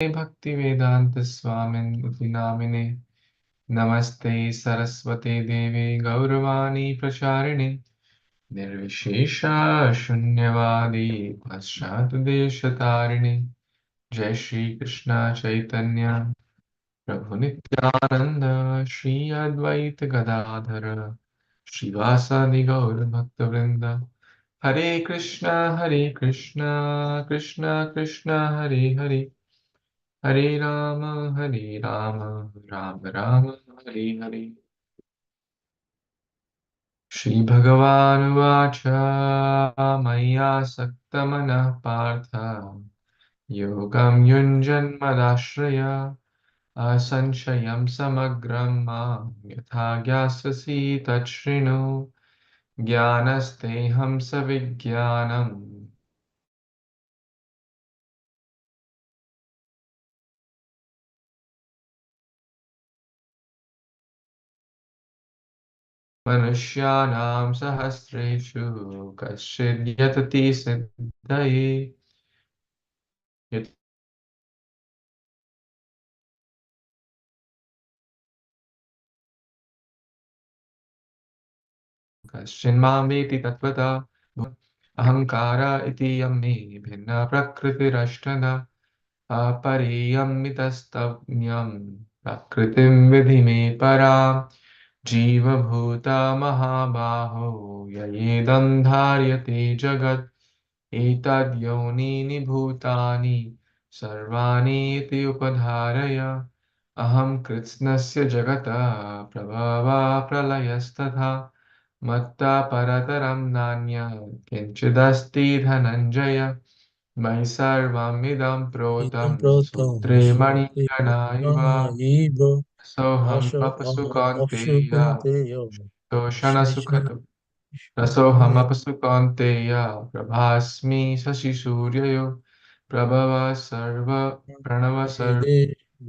भक्तिवेदांत स्वामिन् इति नामिने नमस्ते सरस्वते देवे गौरवाणी प्रचारिणे निर्विशेषा शून्यवादी पाश्चात्यदेशतारिणे जय श्री कृष्ण चैतन्य प्रभु नित्यानंद श्री अद्वैत गदाधर श्रीवासादि गौर भक्तवृंद हरे कृष्णा कृष्ण कृष्ण हरे हरे हरे राम राम राम हरे हरे श्रीभगवानुवाच मय्यासक्तमनः पार्थ योगं युञ्जन्मदाश्रय असंशयं समग्रं मां यथा ज्ञास्यसि तच्छृणु ज्ञानस्तेऽहं सविज्ञानम् मनुष्याणां सहस्रेषु कश्चिद् यतति सिद्धये यत् कश्चिन्मां वेति तत्त्वता अहङ्कार इति यं मे भिन्ना प्रकृतिरष्टधा अपरेयमितस्तज्ञं प्रकृतिं विधि मे पराम् जीवभूता महाबाहो ययेदं धार्यते जगत् एतद्योनीनि भूतानि सर्वाणि इति उपधारय अहं कृत्स्नस्य जगतः प्रभवः प्रलयस्तथा मत्तः परतरं नान्यः किञ्चिदस्ति धनञ्जय मयि सर्वमिदं Idam प्रोतं protam सूत्रे sutre मणिगणा इव iva सोऽहम् asho अपसु aham कौन्तेय apshukanteyo Krishna रसोऽहमपसु कौन्तेय प्रभास्मि शशिसूर्ययोः प्रभवः सर्व प्रणव सर्व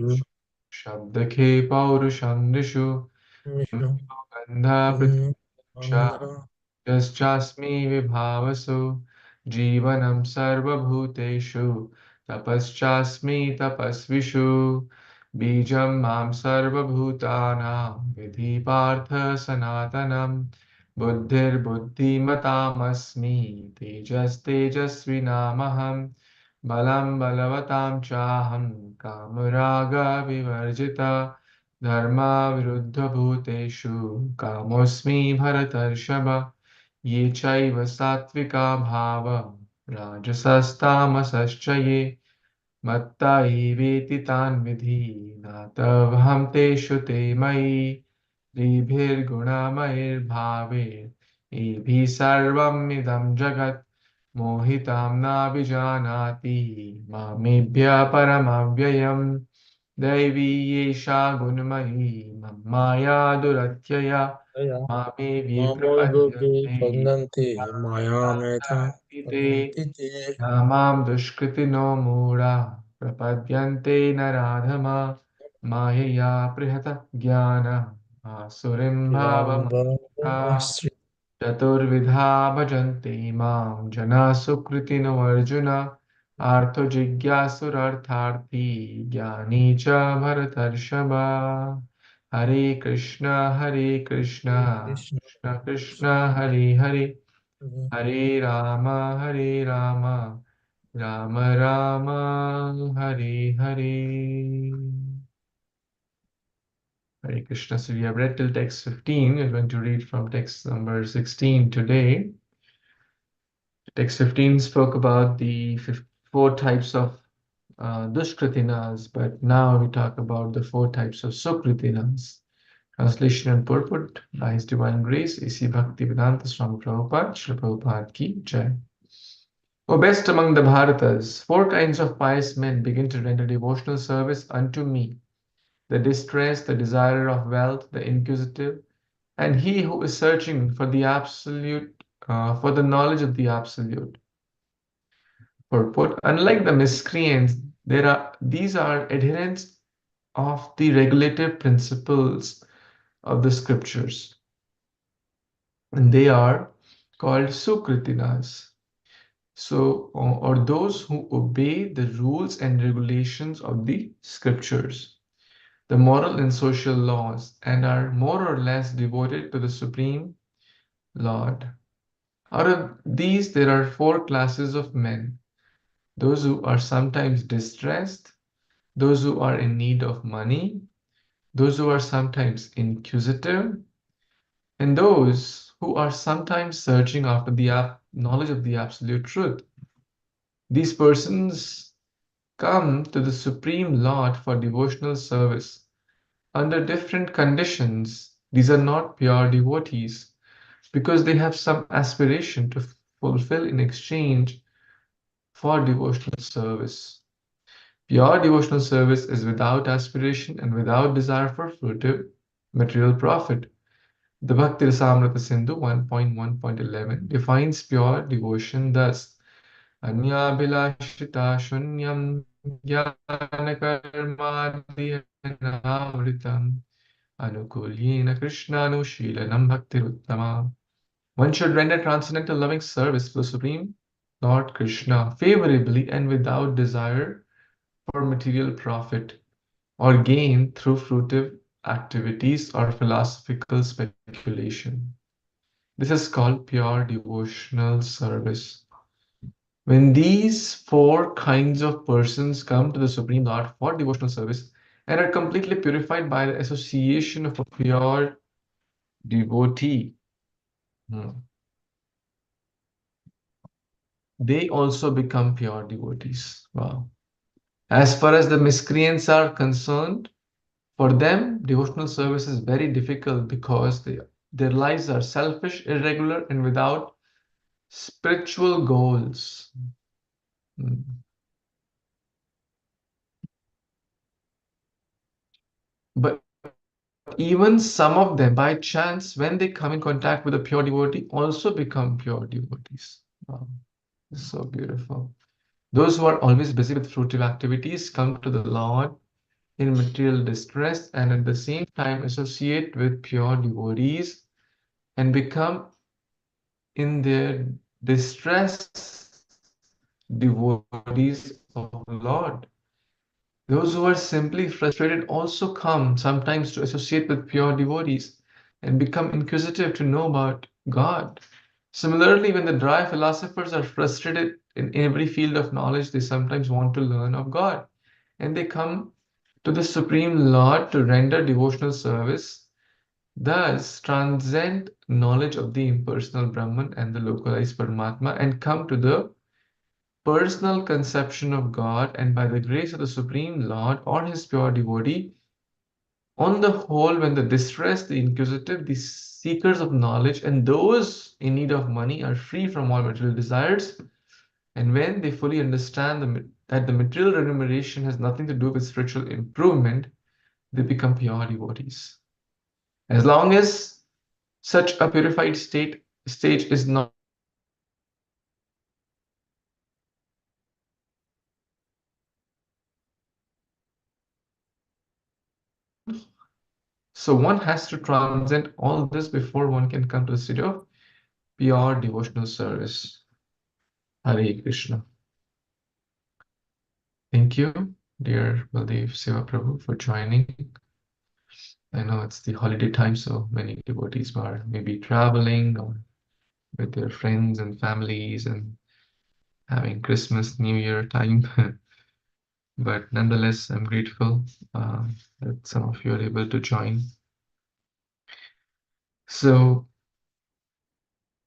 Vishnu शब्दखे पौरुषं नृषु Vishnu मयो गन्धः पृथिवी Andhra यश्चास्मि विभावसो जीवनं सर्वभूतेषु तपश्चास्मि तपस्विषु बीजं मां सर्वभूतानां विधि पार्थ सनातनं बुद्धिर्बुद्धिमतामस्मि तेजस्तेजस्विनामहं बलं बलवतां चाहं कामरागविवर्जिता धर्माविरुद्धभूतेषु कामोऽस्मि भरतर्षभ ये चैव सात्विका भाव राजसस्तामसश्च ये मत्ता एवेति तान् विधि नातवहं तेषु ते मयि त्रिभिर्गुणमयैर्भावे एभिः सर्वमिदं जगत् मोहितां नाभिजानाति मामेभ्यः परमव्ययम् दैवी एषा गुणमयी मम माया दुरत्यया मामेवि Mamoi Bhagavad प्रपद्यन्ते Padante Mayameta यान्ति ते Padante न मां दुष्कृतिनो मूढा प्रपद्यन्ते नराधमा मायया बृहतः ज्ञानम् आसुरीं भावमाः Yambhavasri चतुर्विधा भजन्ते मां जनाः सुकृतिनो अर्जुन आर्तो जिज्ञासुरर्थार्थी ज्ञानी च भरतर्षभ हरे Krishna Krishna Krishna Krishna Hare Hare Hare Ram Ram Ram Hare Hare Hare Krishna. So we have read till text 15. We're going to read from text number 16 today. Text 15 spoke about the four types of dushkritinas, but now we talk about the four types of sukritinas. Translation and purport by His Divine Grace, A.C. Bhaktivedanta Swami Prabhupada, Srila Prabhupada Ki Jai. O best among the Bharatas, four kinds of pious men begin to render devotional service unto me: the distressed, the desirer of wealth, the inquisitive, and he who is searching for the absolute, for the knowledge of the absolute. Purport: unlike the miscreants, these are adherents of the regulative principles of the scriptures, and they are called sukritinas. So, or those who obey the rules and regulations of the scriptures, the moral and social laws, and are more or less devoted to the Supreme Lord. Out of these, there are four classes of men: those who are sometimes distressed, those who are in need of money, those who are sometimes inquisitive, and those who are sometimes searching after the knowledge of the absolute truth. These persons come to the Supreme Lord for devotional service under different conditions. These are not pure devotees because they have some aspiration to fulfill in exchange for devotional service. Pure devotional service is without aspiration and without desire for fruitive material profit. The Bhakti Rasamrita Sindhu 1.1.11 defines pure devotion thus: Anyabhilashita shunyam jnanakarmadhyanavritam anukulyena krishnanushilanam bhaktiruttama. One should render transcendental loving service to the Supreme Lord Krishna favorably and without desire for material profit or gain through fruitive activities or philosophical speculation. This is called pure devotional service. When these four kinds of persons come to the Supreme Lord for devotional service and are completely purified by the association of a pure devotee, hmm, they also become pure devotees. Wow. As far as the miscreants are concerned, for them, devotional service is very difficult because their lives are selfish, irregular, and without spiritual goals. Mm. But even some of them, by chance, when they come in contact with a pure devotee, also become pure devotees. Wow, it's so beautiful. Those who are always busy with fruitive activities come to the Lord in material distress and at the same time associate with pure devotees and become in their distress devotees of the Lord. Those who are simply frustrated also come sometimes to associate with pure devotees and become inquisitive to know about God. Similarly, when the dry philosophers are frustrated in every field of knowledge, they sometimes want to learn of God. And they come to the Supreme Lord to render devotional service, thus transcend knowledge of the impersonal Brahman and the localized Paramatma, and come to the personal conception of God, and by the grace of the Supreme Lord or his pure devotee, on the whole, when the distressed, the inquisitive, the seekers of knowledge, and those in need of money are free from all material desires, and when they fully understand that the material remuneration has nothing to do with spiritual improvement, they become pure devotees. As long as such a purified stage is not so one has to transcend all this before one can come to the state of pure devotional service. Hare Krishna. Thank you, dear Baldev Seva Prabhu, for joining. I know it's the holiday time, so many devotees are maybe traveling or with their friends and families and having Christmas, New Year time. But nonetheless, I'm grateful that some of you are able to join. So,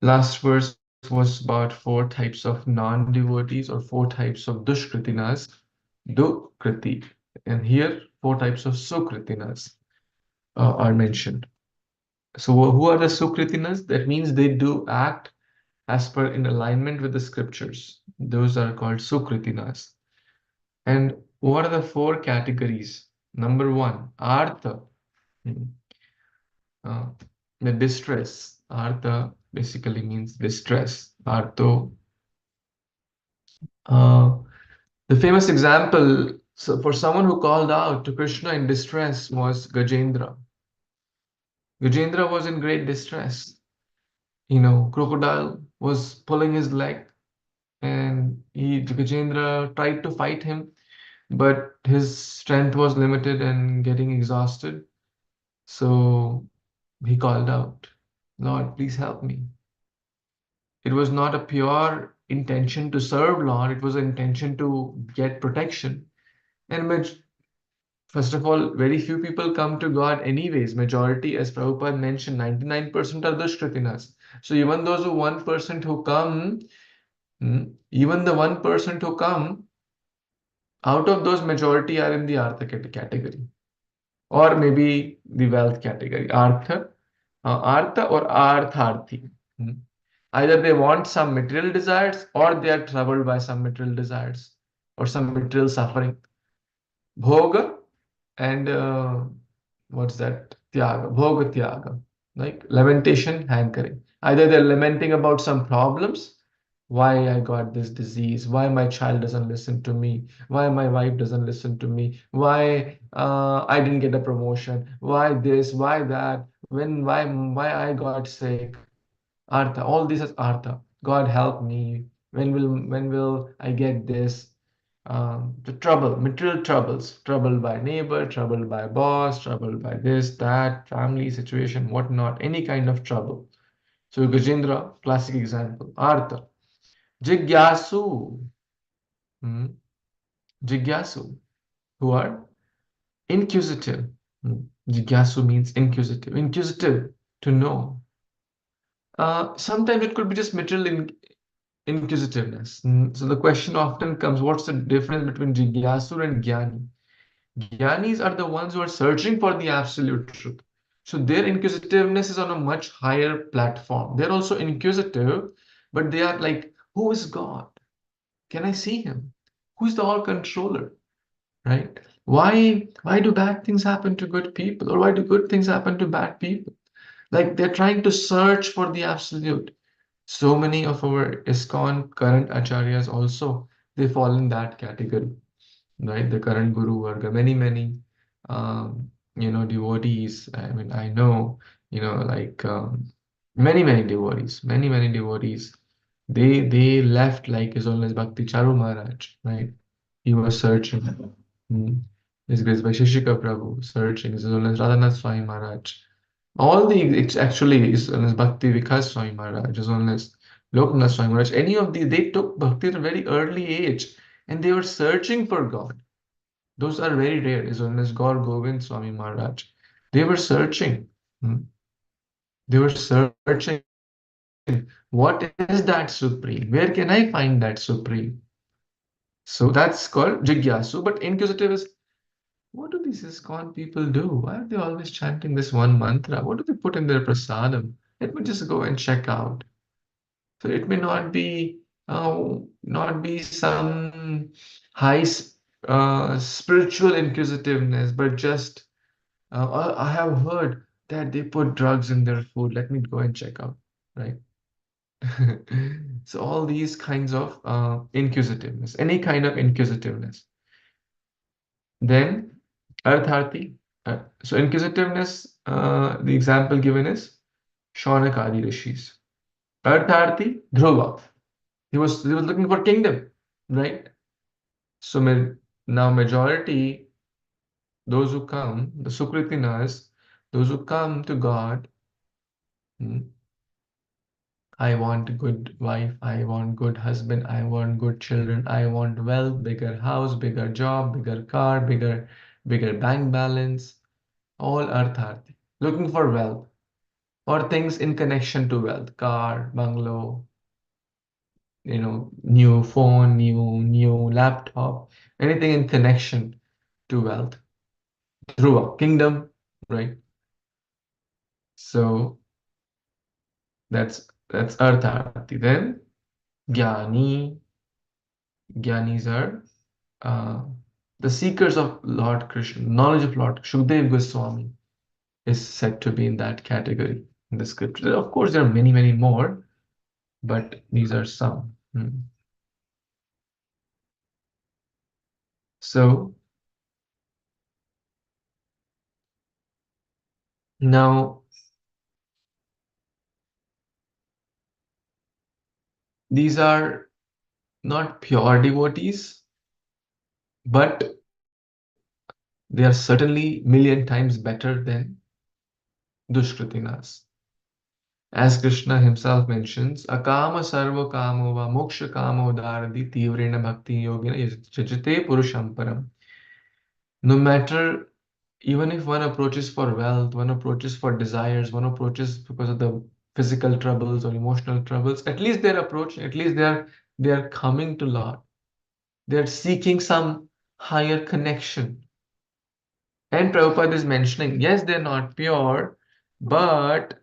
last verse was about four types of non-devotees or four types of dushkritinas, dukriti. And here, four types of sukritinas are mentioned. So who are the sukritinas? That means they do act as per in alignment with the scriptures. Those are called sukritinas. And what are the four categories? Number one, artha, hmm, uh, the distress. Artha basically means distress. Artho. Uh, the famous example, so for someone who called out to Krishna in distress was Gajendra. Gajendra was in great distress. Crocodile was pulling his leg. and Gajendra tried to fight him, but his strength was limited and getting exhausted. So he called out, Lord, please help me. It was not a pure intention to serve Lord, it was an intention to get protection. And first of all, very few people come to God anyways. Majority, as Prabhupada mentioned, 99% are dushkritinas. So even those who 1% who come, even the 1% who come, out of those majority are in the Artha category. Or maybe the wealth category. Artha or Artharthi. Hmm. Either they want some material desires or they are troubled by some material desires or some material suffering. Bhoga and what's that? Tyaga, Bhoga Tyaga, like lamentation, hankering. Either they're lamenting about some problems, why I got this disease, why my child doesn't listen to me, why my wife doesn't listen to me, why I didn't get a promotion, why this, why that, why I got sick. Artha, all this is Artha. God help me. When will I get this? The trouble, material troubles, troubled by neighbor, troubled by boss, troubled by this, that, family situation, whatnot, any kind of trouble. So Gajendra, classic example. Artha. Jigyasu. Hmm. Jigyasu, who are inquisitive. Hmm. Jigyasu means inquisitive. Inquisitive, to know. Sometimes it could be just material inquisitiveness. So the question often comes, what's the difference between Jigyasu and Jnani? Jnanis are the ones who are searching for the absolute truth. So their inquisitiveness is on a much higher platform. They're also inquisitive, but they are like, who is God? Can I see him? Who's the all controller? Right? Why do bad things happen to good people? Or why do good things happen to bad people? Like they're trying to search for the absolute. So many of our ISKCON current acharyas also, they fall in that category, right? The current Guru Varga, many, devotees. I mean, I know, like many devotees, many devotees. They left like His Holiness Bhakti Charu Maharaj, right? He was searching. Hmm. His Grace Vaisheshika Prabhu searching. His Holiness Radhanath Swami Maharaj. All the it's actually His Holiness Bhakti Vikas Swami Maharaj, His Holiness Loknath Swami Maharaj. Any of these, they took bhakti at a very early age, and they were searching for God. Those are very rare. His Holiness Gaur Govind Swami Maharaj. They were searching. Hmm. They were searching. What is that supreme? Where can I find that supreme? So that's called Jigyasu. But inquisitive is, what do these ISKCON people do? Why are they always chanting this one mantra? What do they put in their prasadam? Let me just go and check out. So it may not be some high spiritual inquisitiveness, but just I have heard that they put drugs in their food. Let me go and check out, right? So all these kinds of inquisitiveness, any kind of inquisitiveness. Then Artharthi. So inquisitiveness, the example given is Shaunakadi rishis. Artharthi, Dhruva. He was looking for kingdom, right? So now majority, those who come, the Sukritinas, those who come to God, hmm, I want a good wife, I want good husband, I want good children, I want wealth, bigger house, bigger job, bigger car, bigger bank balance, all Artharthi. Looking for wealth or things in connection to wealth, car, bungalow, new phone, new laptop, anything in connection to wealth. Dhruva, kingdom, right? So that's Artharthi. Then Jnani, Jnanis are uh, the seekers of Lord Krishna, knowledge of Lord Shukdev Goswami is said to be in that category in the scripture. Of course, there are many more, but these are some. So now these are not pure devotees, but they are certainly million times better than Dushkritinas. As Krishna himself mentions, akama sarva kamo va moksha kamo dharati tivrena bhakti yogina yajate purusham param. No matter, even if one approaches for wealth, one approaches for desires, one approaches because of the physical troubles or emotional troubles, at least their approach, at least they are coming to Lord. They're seeking some higher connection. And Prabhupada is mentioning, yes, they're not pure, but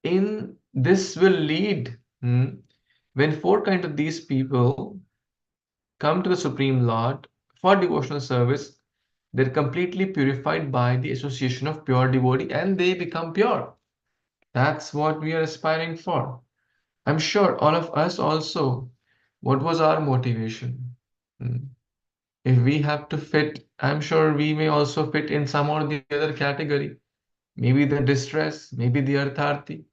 in this will lead. When four kind of these people come to the Supreme Lord for devotional service, they're completely purified by the association of pure devotee and they become pure. That's what we are aspiring for. I'm sure all of us also, what was our motivation? Hmm. If we have to fit, I'm sure we may also fit in some or the other category. Maybe the distress, maybe the artharti,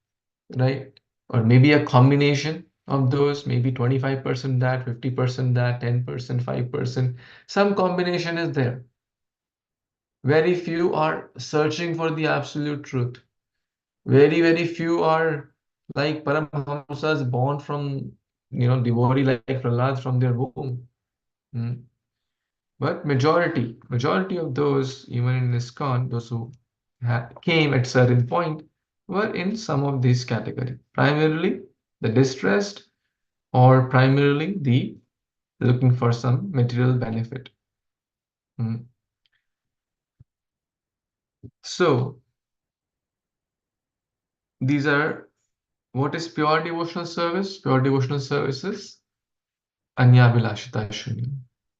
right? Or maybe a combination of those, maybe 25% that, 50% that, 10%, 5%. Some combination is there. Very few are searching for the absolute truth. Very, very few are like Paramahamsas born from, devotee like Prahlad from their womb. Hmm. But majority of those, even in ISKCON, those who came at certain point, were in some of these category. Primarily the distressed, or primarily the looking for some material benefit. Mm. So these are what is pure devotional service? Pure devotional service is Anyabilashita Shunya.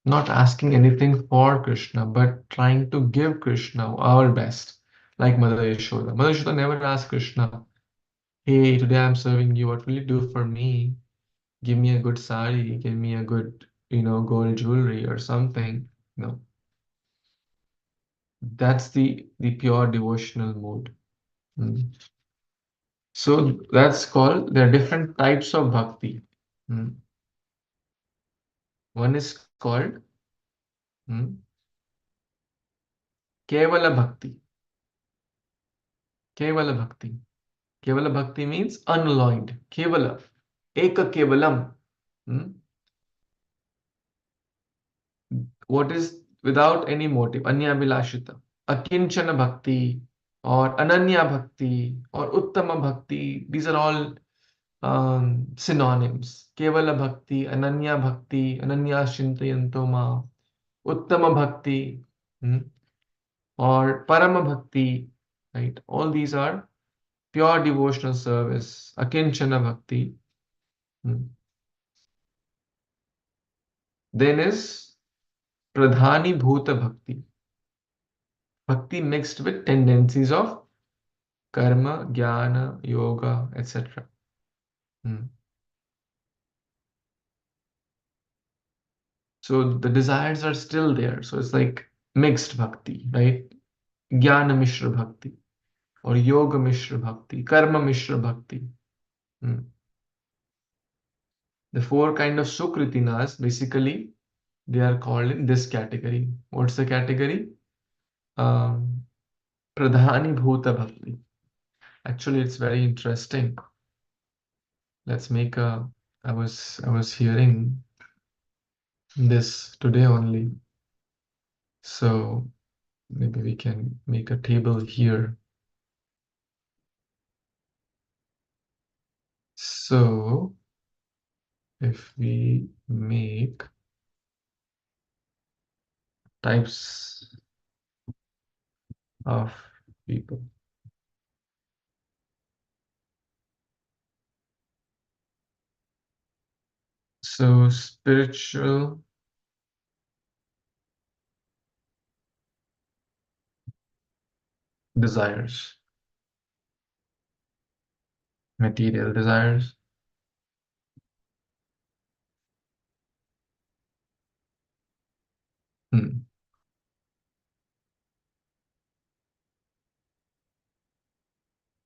Not asking anything for Krishna, but trying to give Krishna our best. Like Mother Yashoda. Mother Yashoda never asked Krishna, hey, today I'm serving you. What will you do for me? Give me a good sari, give me a good, gold jewelry or something. No, that's the pure devotional mode. Mm. So that's called, there are different types of bhakti. Mm. One is called mm, Kevala Bhakti. Kevala Bhakti. Kevala Bhakti means unalloyed. Kevala. Eka Kevalam. Mm. What is without any motive? Anya Vilashita. Akinchana Bhakti or Ananya Bhakti or Uttama Bhakti. These are all synonyms. Kevala Bhakti, Ananya Bhakti, Ananya Shintayanto Ma, Uttama Bhakti, hmm, or Parama Bhakti, right? All these are pure devotional service, Akinchana Bhakti. Hmm. Then is Pradhani Bhuta Bhakti, Bhakti mixed with tendencies of karma, jnana, yoga, etc. Hmm. So the desires are still there. So it's like mixed bhakti, right? Jnana Mishra Bhakti or Yoga Mishra Bhakti, Karma Mishra Bhakti. Hmm. The four kind of Sukritinas, basically, they are called in this category. What's the category? Um, Pradhani Bhuta Bhakti. Actually, it's very interesting. Let's make a. I was hearing this today only. So maybe we can make a table here. So if we make types of people. So spiritual desires, material desires. Hmm.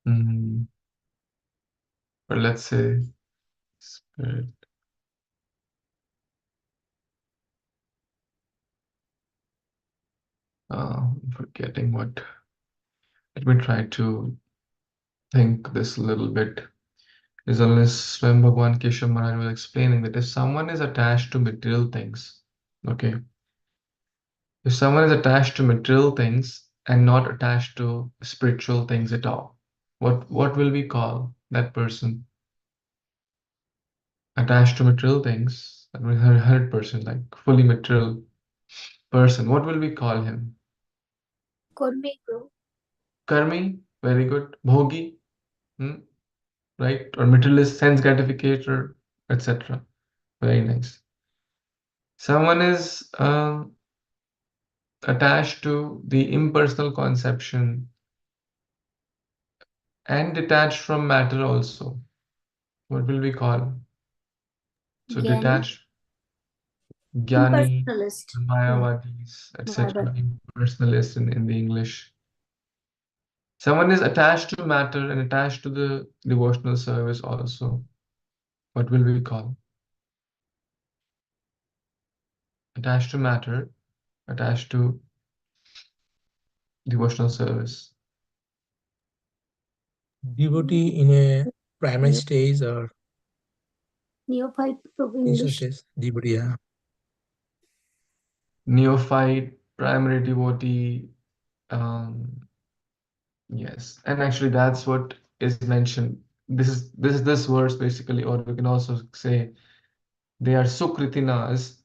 Hmm. Or let's say spirit. Forgetting what. Let me try to think this a little bit. Is unless Swam Bhagwan Keshav Maharaj was explaining that if someone is attached to material things, okay, if someone is attached to material things and not attached to spiritual things at all, what will we call that person? Attached to material things, that means 100%, like fully material person. What will we call him? Karmi, bro. Karmi, very good. Bhogi, hmm, right? Or materialist, sense gratificator, etc. Very nice. Someone is attached to the impersonal conception and detached from matter also. What will we call? So Gyani. detached, Jnani, Impersonalist. Mayavadis, etc. Barabar. Impersonalist in the English. Someone is attached to matter and attached to the devotional service also. What will we call? Attached to matter, attached to devotional service. Devotee in a primary Neo- stage or Neophyte of initial English. stage? Devotee, yeah. Neophyte, primary devotee, um, yes. And actually that's what is mentioned. This verse basically, or we can also say they are Sukritinas,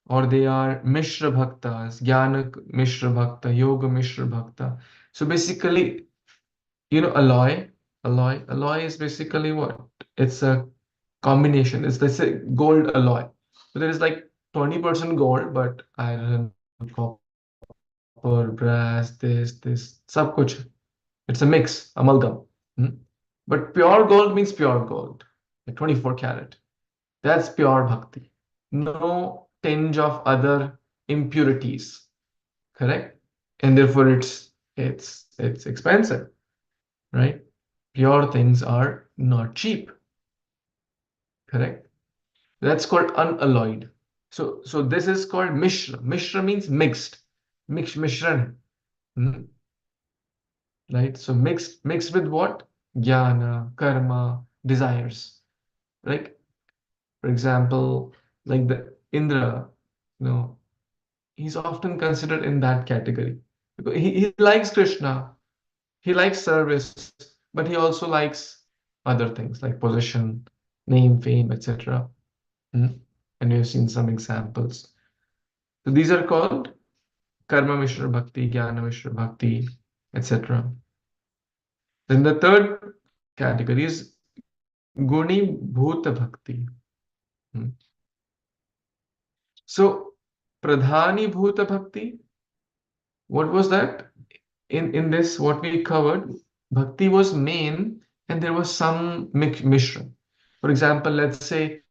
or they are Mishra Bhaktas, Jnana Mishra Bhakta, Yoga Mishra Bhakta. So basically, alloy is basically what? It's a combination. It's let's say gold alloy. So there is like 20% gold, but iron, copper, brass, this, sab kuch. It's a mix, amalgam. Hmm? But pure gold means pure gold, like 24 karat. That's pure bhakti. No tinge of other impurities, correct? And therefore it's expensive, right? Pure things are not cheap, correct? That's called unalloyed. So this is called mishra. Mishra means mixed, mishran, hmm, right? So mixed with what? Jnana, karma, desires, right? For example, like the Indra, you know, he's often considered in that category. Because he likes Krishna, he likes service, but he also likes other things like position, name, fame, etc. Mm. And we have seen some examples. So these are called Karma Mishra Bhakti, Jnana Mishra Bhakti, etc. Then the third category is Guni Bhuta Bhakti. Mm. So Pradhani Bhuta Bhakti, what was that? In this, what we covered, Bhakti was main and there was some mishra. For example, let's say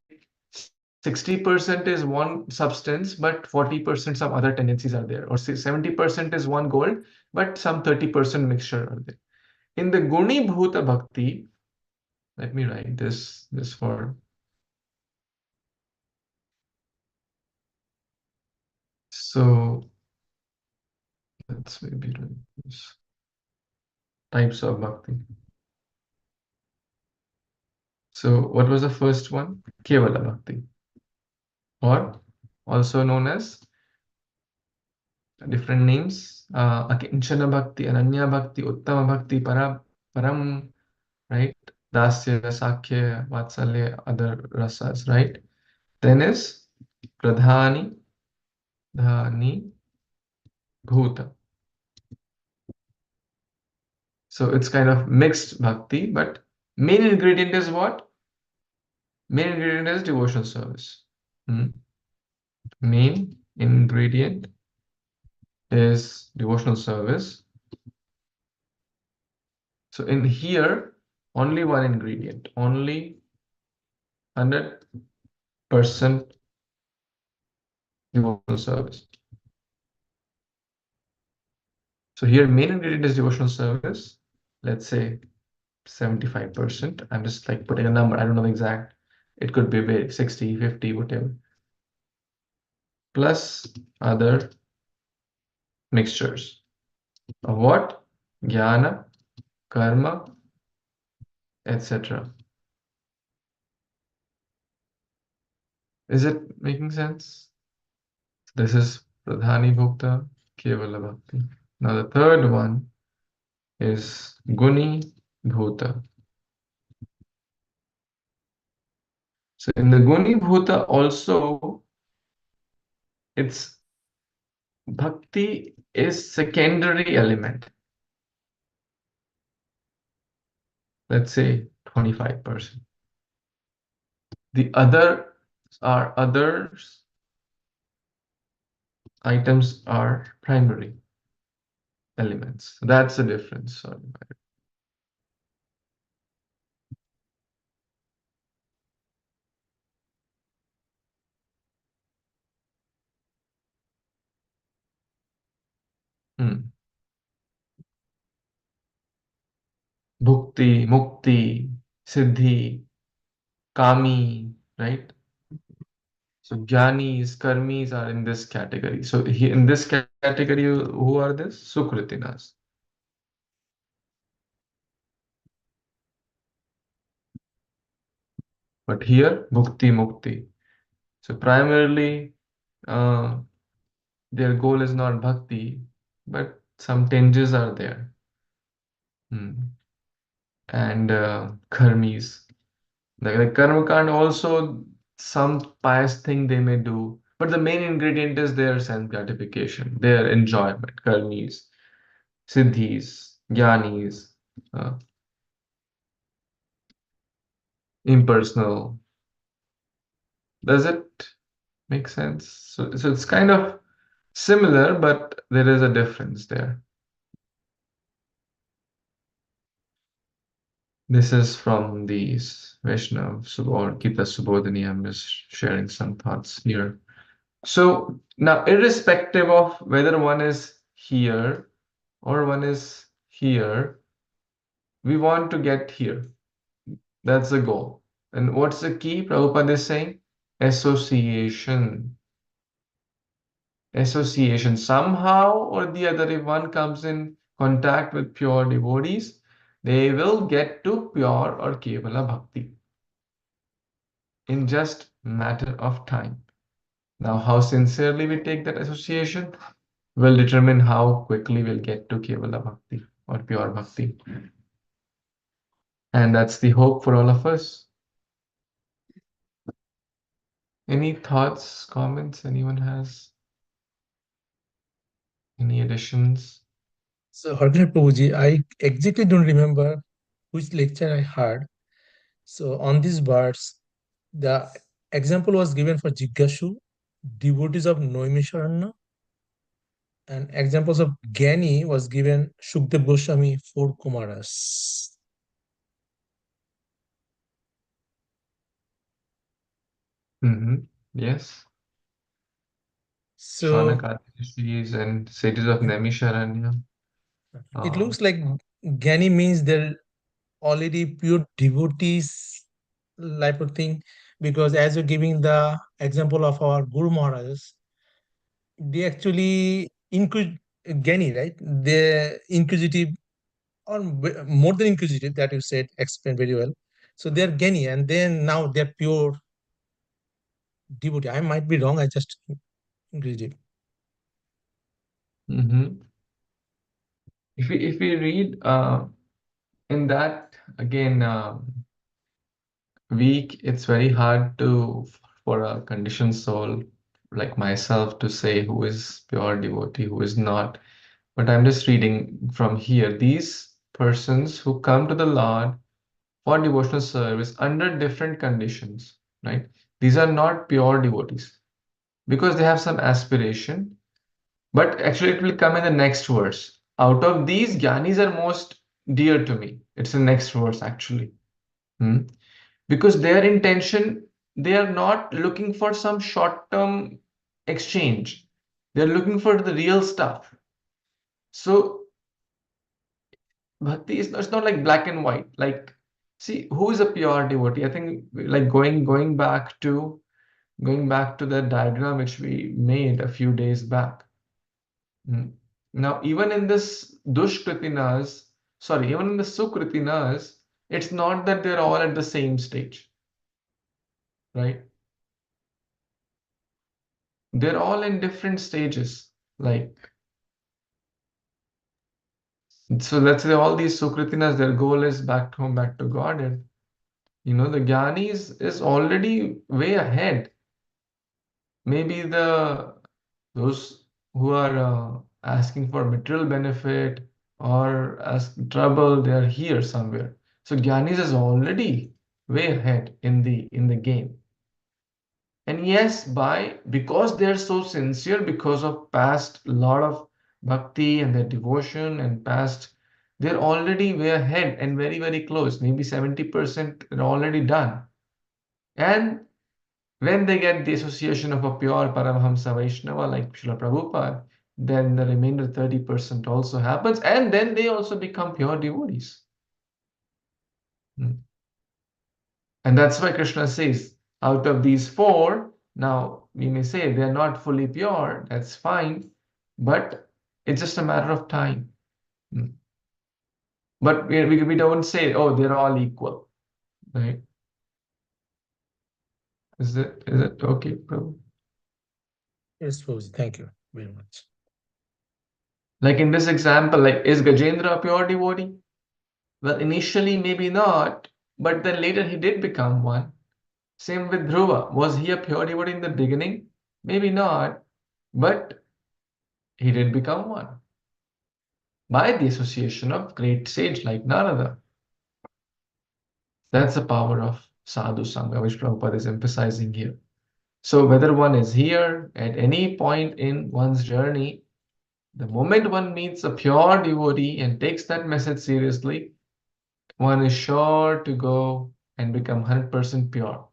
60% is one substance, but 40% some other tendencies are there, or 70% is one gold, but some 30% mixture are there. In the Guni Bhuta Bhakti, let me write this for. So let's maybe write this. Types of bhakti. So what was the first one? Kevala Bhakti, or also known as different names. Akinchana Bhakti, Ananya Bhakti, Uttama Bhakti, Param, right? Dasya, Sakhya, Vatsalya, other rasas, right? Then is Pradhani, Dhani, Bhuta. So it's kind of mixed bhakti, but main ingredient is what? Main ingredient is devotional service. Hmm. Main ingredient is devotional service. So in here, only one ingredient, only 100% devotional service. So here main ingredient is devotional service. Let's say 75%. I'm just like putting a number. I don't know the exact. It could be big, 60, 50, whatever. Plus other mixtures of what? Jnana, karma, etc. Is it making sense? This is Pradhani Bhukta, Kevala Bhakti. Now the third one is Guni Bhuta. So in the Guni Bhuta also, it's Bhakti is secondary element. Let's say 25%. The others items are primary elements. That's the difference. Sorry. Hmm. Bhukti, Mukti, Siddhi, Kami, right? So Jnanis, Karmis are in this category. So in this category, who are this? Sukritinas. But here, Bhukti, Mukti. So primarily, uh, their goal is not bhakti, but some tinges are there. And karmis. The karma kand also some pious thing they may do, but the main ingredient is their sense gratification, their enjoyment. Karmis, siddhis, jnanis, uh, impersonal. Does it make sense? So it's kind of similar, but there is a difference there. This is from the Vaishnav Subodh, Gita Subodhini. I'm just sharing some thoughts here. So now, irrespective of whether one is here or one is here, we want to get here. That's the goal. And what's the key? Prabhupada is saying association. Association. Somehow or the other, if one comes in contact with pure devotees, they will get to pure or Kevala Bhakti in just matter of time. Now, how sincerely we take that association will determine how quickly we'll get to Kevala Bhakti or pure Bhakti. And that's the hope for all of us. Any thoughts, comments anyone has? Any additions? So, Hardev Prabhuji, I exactly don't remember which lecture I heard. So, on these birds, the example was given for Jigyashu, devotees of Noimisharanya, and examples of Gyani was given Shukdev Goswami, four Kumaras. Yes. So, Shaunaka rishis and sages of Naimisharanya. it Uh, looks like Gyani means they're already pure devotees type of thing, because as you're giving the example of our Guru Maharaj, they actually include Gyani, right? They're inquisitive or more than inquisitive, that you said, explained very well. So they're Gyani, and then now they're pure devotee. I might be wrong, I just inquisitive. mhm. If we read in that again week, it's very hard to for a conditioned soul like myself to say who is pure devotee, who is not. But I'm just reading from here. These persons who come to the Lord for devotional service under different conditions, right? These are not pure devotees because they have some aspiration. But actually, it will come in the next verse. Out of these, Gyanis are most dear to me. It's the next verse, actually. Hmm? Because their intention, they are not looking for some short-term exchange. They're looking for the real stuff. So bhakti is it's not like black and white. Like, see, who is a pure devotee? I think like going back to the diagram which we made a few days back. Hmm. Now, even in this Dushkritinas, sorry, even in the Sukritinas, it's not that they're all at the same stage, right? They're all in different stages. Like, so let's say all these Sukritinas, their goal is back home, back to God. And, the Jnanis is already way ahead. Maybe those who are asking for material benefit or ask trouble, they are here somewhere. So Gyanis is already way ahead in the game. And yes, because they're so sincere, because of past lot of bhakti and their devotion and past, they're already way ahead and very, very close. Maybe 70% are already done. And when they get the association of a pure Paramahamsa Vaishnava like Srila Prabhupada, then the remainder 30% also happens, and then they also become pure devotees. Hmm. And that's why Krishna says, out of these four, now we may say they're not fully pure, that's fine, but it's just a matter of time. Hmm. But we don't say, oh, they're all equal, right? Is it okay, Prabhu? Yes, Prabhuji, thank you very much. Like in this example, like is Gajendra a pure devotee? Well, initially maybe not, but then later he did become one. Same with Dhruva. Was he a pure devotee in the beginning? Maybe not, but he did become one by the association of great sage like Narada. That's the power of sadhu sangha, which Prabhupada is emphasizing here. So whether one is here at any point in one's journey, the moment one meets a pure devotee and takes that message seriously, one is sure to go and become 100% pure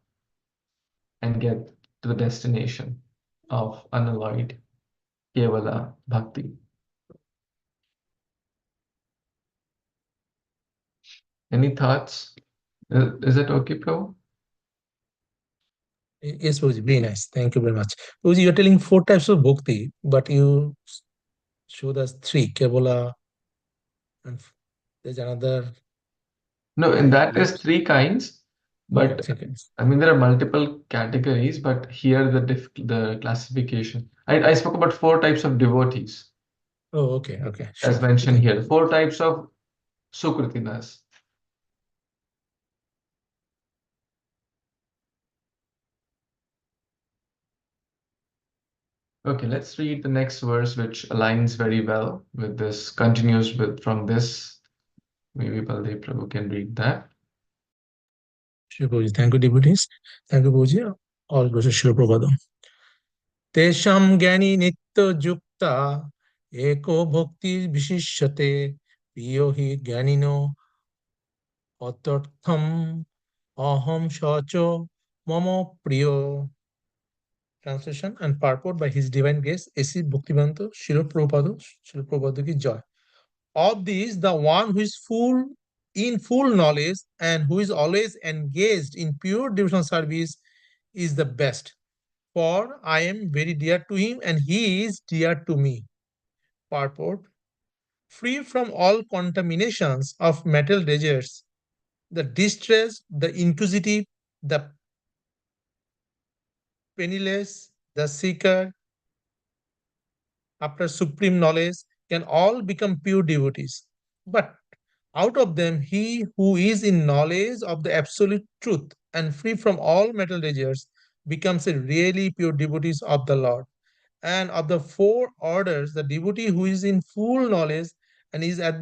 and get to the destination of unalloyed Kevala Bhakti. Any thoughts? Is it okay, Prabhu? Yes, Prabhuji, very nice. Thank you very much. Prabhuji, you're telling four types of bhakti, but you showed us three, Kevala, and there's another No, and type. that is three kinds, Okay, but second. I mean there are multiple categories, but here the classification. I spoke about four types of devotees, Oh, okay, okay, as sure. mentioned Thank here. you. The four types of Sukritinas. Okay, let's read the next verse, which aligns very well with this, continues with from this. Maybe Baldev Prabhu can read that. Sure, Prabhuji. Thank you, devotees. Thank you, Prabhuji. All goes to Srila Prabhupada. तेषां ज्ञानी नित्ययुक्ता एको भक्ति विशिष्यते प्रियो हि ज्ञानिनो अतर्थम aham shacho mamo priyo. Translation and purport by His Divine Grace A.C. Bhaktivedanta Srila Prabhupada ki joy. Of these, the one who is full knowledge and who is always engaged in pure devotional service is the best. For I am very dear to him and he is dear to me. Purport: free from all contaminations of material desires, the distressed, the inquisitive, the penniless, the seeker after supreme knowledge can all become pure devotees. But out of them, he who is in knowledge of the absolute truth and free from all material desires becomes a really pure devotee of the Lord. And of the four orders, the devotee who is in full knowledge and is at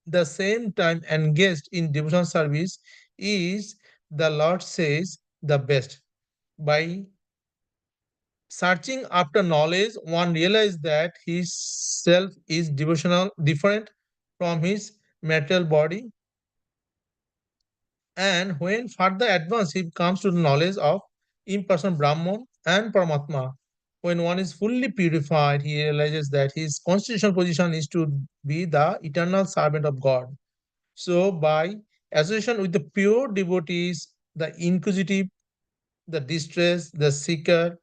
the same time engaged in devotional service is, the Lord says, the best. By searching after knowledge, one realizes that his self is devotional, different from his material body. And when further advanced, he comes to the knowledge of impersonal Brahman and Paramatma. When one is fully purified, he realizes that his constitutional position is to be the eternal servant of God. So, by association with the pure devotees, the inquisitive, the distressed, the seeker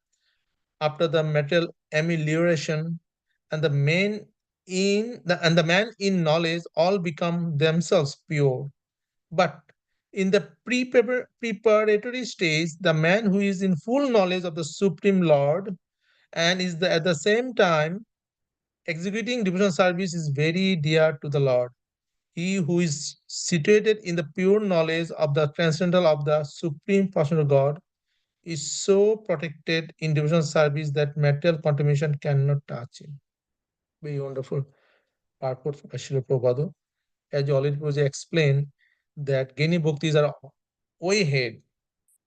after the material amelioration, and the main and the man in knowledge all become themselves pure. But in the preparatory stage, the man who is in full knowledge of the Supreme Lord and is at the same time executing devotional service is very dear to the Lord. He who is situated in the pure knowledge of the transcendental of the Supreme Personal God is so protected in devotional service that material contamination cannot touch him. Very wonderful purport by Srila Prabhupada. As you already was explained, that Geni Bhaktis are way ahead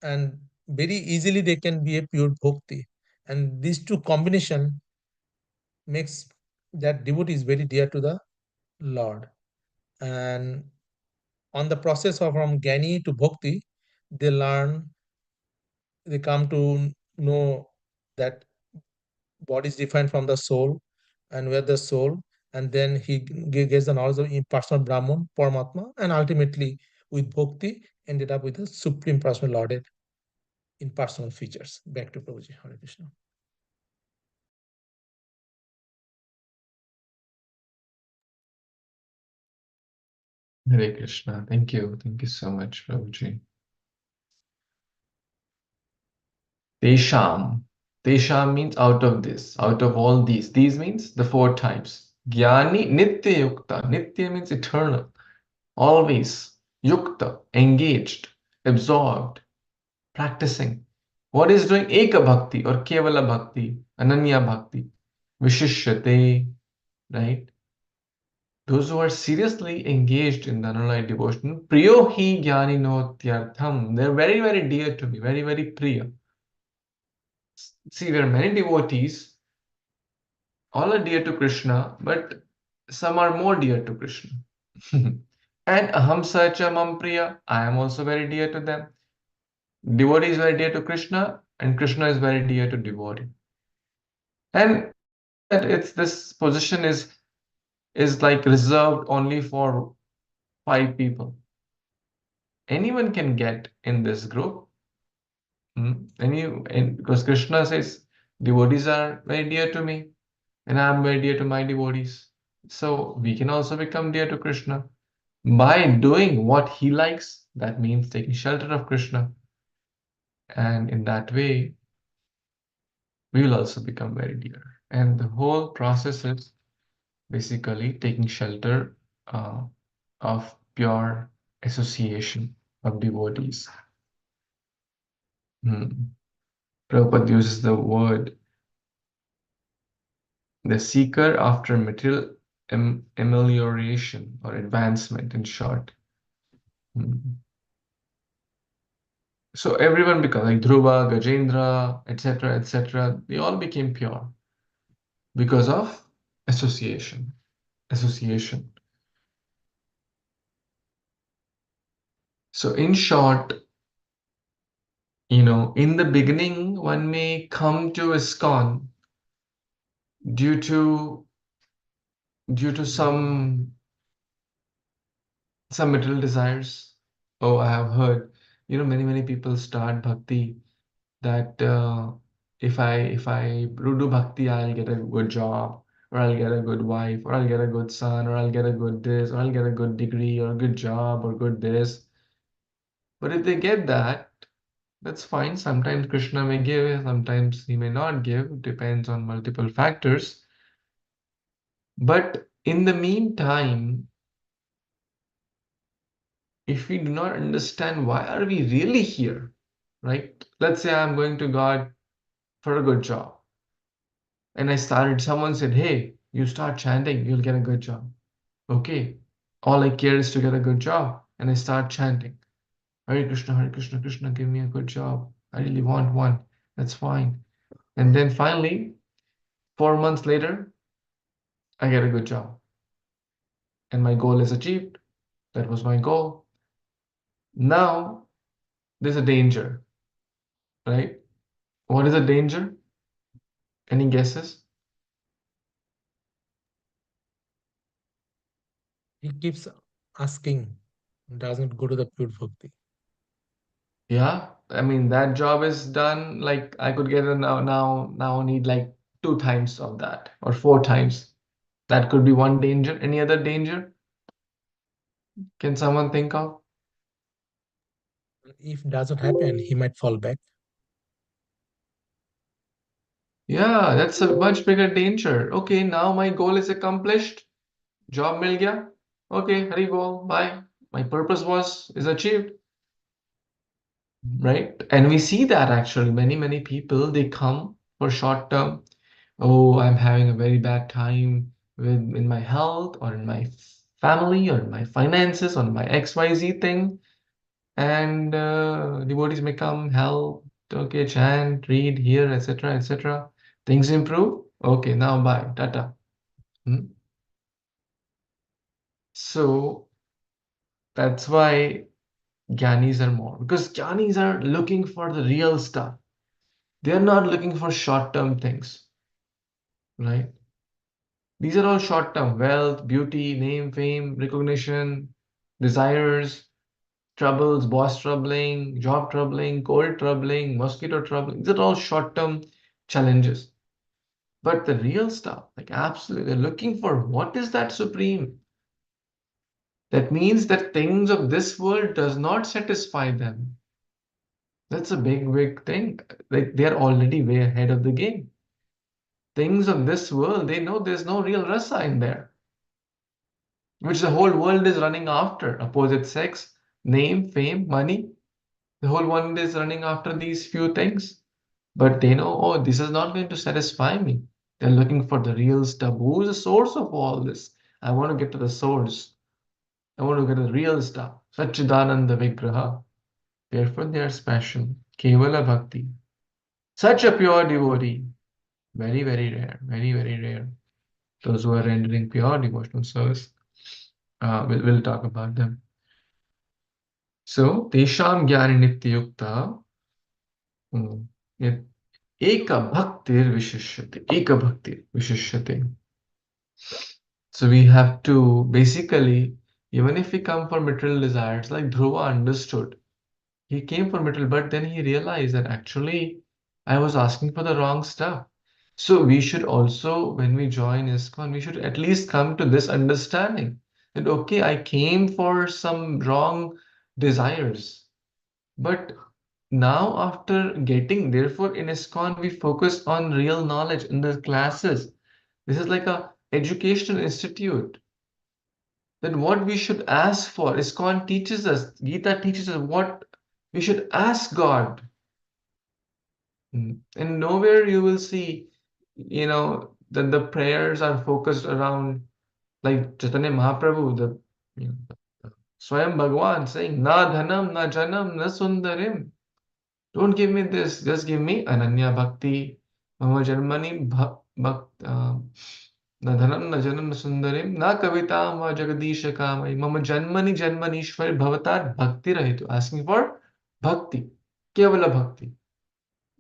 and very easily they can be a pure bhakti. And these two combination makes that devotee is very dear to the Lord. And on the process of from Gani to Bhakti, they learn, they come to know that body is different from the soul and where the soul, and then he gets the knowledge of impersonal Brahman, Paramatma, and ultimately with Bhakti ended up with the Supreme Personal Lord in personal features. Back to Prabhuji. Hare Krishna. Hare Krishna. Thank you. Thank you so much, Prabhuji. Tesham. Tesham means out of this, out of all these. These means the four types. Jnani Nitya Yukta. Nitya means eternal, always. Yukta, engaged, absorbed, practicing. What is doing Eka Bhakti or Kevala Bhakti, Ananya Bhakti, Vishishyate, right? Those who are seriously engaged in the Anulai devotion, Priyo hi Jnani no Tyartham. They're very, very dear to me, very, very priya. See, there are many devotees, all are dear to Krishna, but some are more dear to Krishna. And aham sacha mam priya, I am also very dear to them. Devotee is very dear to Krishna, and Krishna is very dear to devotee. And that it's this position is like reserved only for 5 people. Anyone can get in this group. Because Krishna says devotees are very dear to me, and I am very dear to my devotees. So we can also become dear to Krishna by doing what he likes. That means taking shelter of Krishna. And in that way, we will also become very dear. And the whole process is basically taking shelter of pure association of devotees. Prabhupada uses the word the seeker after material amelioration or advancement, in short. So everyone becomes like Dhruva, Gajendra, etc., etc. They all became pure because of association. Association. So in short, in the beginning, one may come to ISKCON due to some material desires. Oh, I have heard, many people start bhakti that if I do bhakti, I'll get a good job, or I'll get a good wife, or I'll get a good son, or I'll get a good this, or I'll get a good degree, or a good job, or good this. But if they get that, that's fine. Sometimes Krishna may give, sometimes he may not give, depends on multiple factors. But in the meantime, if we do not understand why are we really here, right? Let's say I'm going to God for a good job. And someone said, hey, you start chanting, you'll get a good job. Okay. All I care is to get a good job. And I start chanting, Hare Krishna, Krishna, give me a good job. I really want one. That's fine. And then finally, 4 months later, I get a good job. And my goal is achieved. That was my goal. Now, there's a danger, right? What is a danger? Any guesses? He keeps asking, doesn't go to the pure bhakti. Yeah, I mean that job is done. Like I could get it now. Now I need like 2 times of that or 4 times. That could be one danger. Any other danger? Can someone think of? If doesn't happen, he might fall back. Yeah, that's a much bigger danger. Okay, now my goal is accomplished. Job mil gaya. Okay, hari bol, bye. My purpose is achieved, right? And we see that actually many people, they come for short term. Oh, I'm having a very bad time in my health or in my family or in my finances or my XYZ thing. And devotees may come, help, okay, chant, read, hear, etc., etc. Things improve. Okay, now bye, tata. Hmm? So that's why Gyanis are more, because Gyanis are looking for the real stuff. They're not looking for short-term things, right? These are all short-term: wealth, beauty, name, fame, recognition, desires, troubles, boss troubling, job troubling, cold troubling, mosquito troubling. These are all short-term challenges. But the real stuff, like absolutely, they're looking for what is that supreme. That means that things of this world does not satisfy them. That's a big thing. Like they're already way ahead of the game. Things of this world, they know there's no real rasa in there, which the whole world is running after. Opposite sex, name, fame, money. The whole world is running after these few things. But they know, oh, this is not going to satisfy me. They're looking for the real stuff. Who is the source of all this? I want to get to the source. I want to get to the real stuff. Satchidananda Vigraha. Therefore, they are special. Kevala Bhakti. Such a pure devotee. Very rare. Very rare. Those who are rendering pure devotional service. We'll talk about them. So, Tesham Gyani Nityukta. Eka Bhaktir Vishishyate. Eka Bhaktir Vishishyate. So we have to basically, even if we come for material desires, like Dhruva understood, he came for material, but then he realized that actually I was asking for the wrong stuff. So we should also, when we join ISKCON, we should at least come to this understanding that, okay, I came for some wrong desires, but now after getting, therefore in ISKCON, we focus on real knowledge in the classes. This is like a educational institute. Then what we should ask for. ISKCON teaches us, Gita teaches us what we should ask God. And nowhere you will see, that the prayers are focused around like Chaitanya Mahaprabhu, the Swayam Bhagwan saying, Na dhanam, na janam, na sundarim. Don't give me this, just give me Ananya Bhakti, Mama Janmani न धनम न जनम न सुंदरिम न कविता व जगदीश कामय मम जन्मनि जन्मनीश्वर भवतार भक्ति रहित asking for bhakti, kevala bhakti,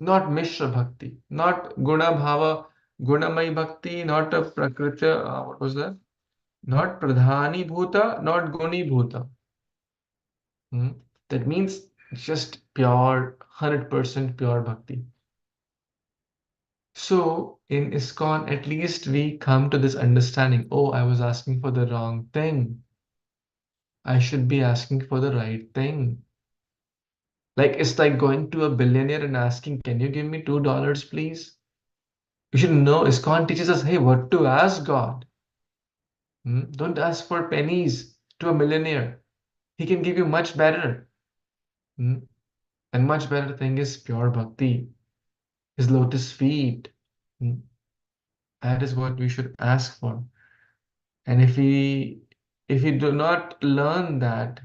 not mishra bhakti, not guna bhava gunamay bhakti, not a prakriti, what was that, not pradhani bhuta, not guni bhuta. That means just pure 100% pure bhakti. So in ISKCON, at least we come to this understanding. Oh, I was asking for the wrong thing. I should be asking for the right thing. Like it's like going to a billionaire and asking, can you give me $2, please? You should know ISKCON teaches us, hey, what to ask God. Don't ask for pennies to a millionaire. He can give you much better. And much better thing is pure bhakti, his lotus feet. That is what we should ask for. And if we do not learn that,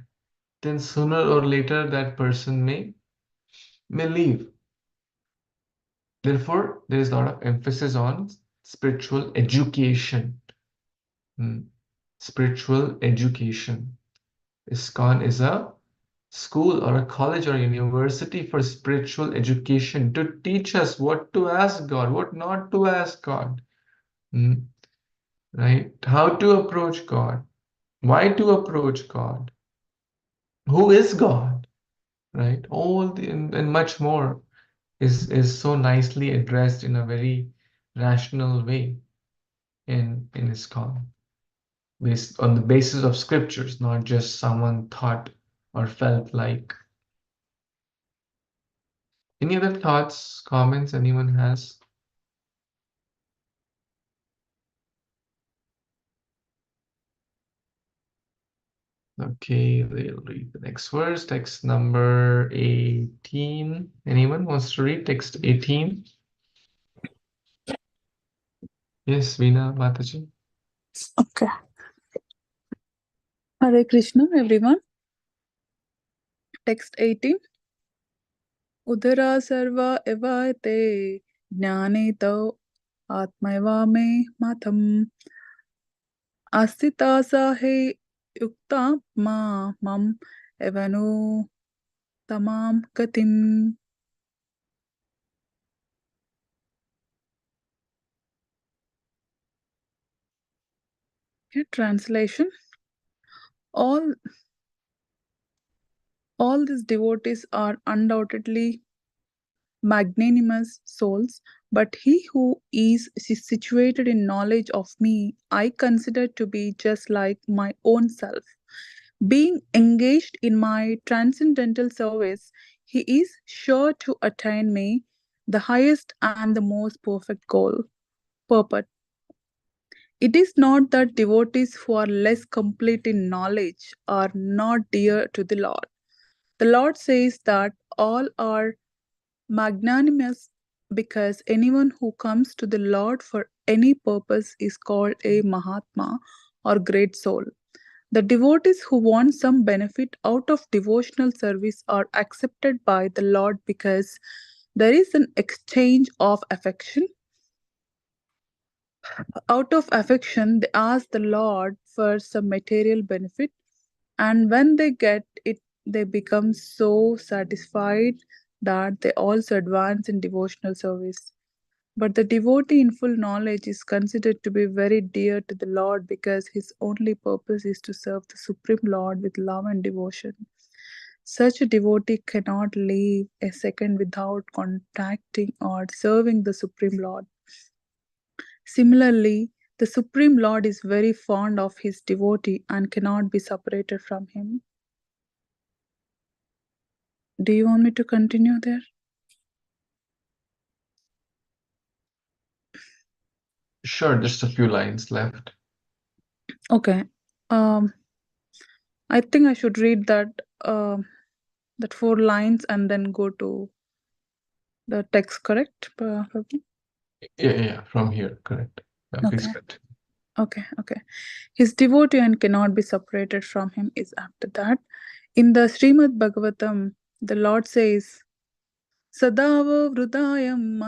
then sooner or later that person may leave. Therefore, there is a lot of emphasis on spiritual education. Spiritual education. ISKCON is a school or a college or a university for spiritual education to teach us what to ask God, what not to ask God. Right? How to approach God, why to approach God, who is God, right? And much more is so nicely addressed in a very rational way. in ISKCON, based on the basis of scriptures, not just someone thought or felt like. Any other thoughts, comments anyone has? Okay, we'll read the next verse, text number 18. Anyone wants to read text 18? Yes, Veena Mataji. Okay. Hare Krishna, everyone. Text 18. Udara sarva eva te jnane tau atmaiva me matam astita sahe yukta ma mam evanu tamam gatim. Here, translation. All these devotees are undoubtedly magnanimous souls, but he who is situated in knowledge of me, I consider to be just like my own self. Being engaged in my transcendental service, he is sure to attain me, the highest and the most perfect goal. Purport. It is not that devotees who are less complete in knowledge are not dear to the Lord. The Lord says that all are magnanimous because anyone who comes to the Lord for any purpose is called a Mahatma or great soul. The devotees who want some benefit out of devotional service are accepted by the Lord because there is an exchange of affection. Out of affection, they ask the Lord for some material benefit, and when they get it, they become so satisfied that they also advance in devotional service. But the devotee in full knowledge is considered to be very dear to the Lord because his only purpose is to serve the Supreme Lord with love and devotion. Such a devotee cannot live a second without contacting or serving the Supreme Lord. Similarly, the Supreme Lord is very fond of his devotee and cannot be separated from him. Do you want me to continue there? Sure, just a few lines left. Okay. I think I should read that 4 lines and then go to the text, correct? Prabhu? Yeah, from here, correct. Yeah, please Okay. continue. Okay. His devotee and cannot be separated from him is after that. In the Srimad Bhagavatam, the Lord says, Sadava Vrudayam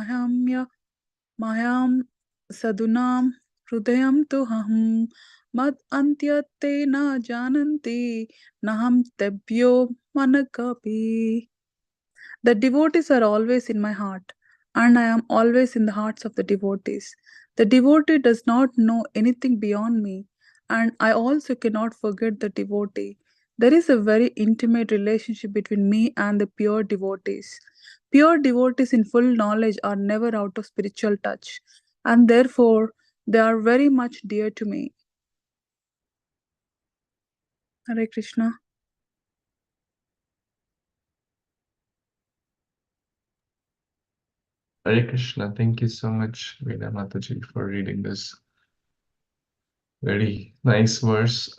Maham Sadunam Hrudayam Tuham Mad Antyate na Jananti Naham Tebyo Manakapi. The devotees are always in my heart, and I am always in the hearts of the devotees. The devotee does not know anything beyond me, and I also cannot forget the devotee. There is a very intimate relationship between me and the pure devotees. Pure devotees in full knowledge are never out of spiritual touch, and therefore they are very much dear to me. Hare Krishna. Hare Krishna. Thank you so much, Veena Mataji, for reading this very nice verse.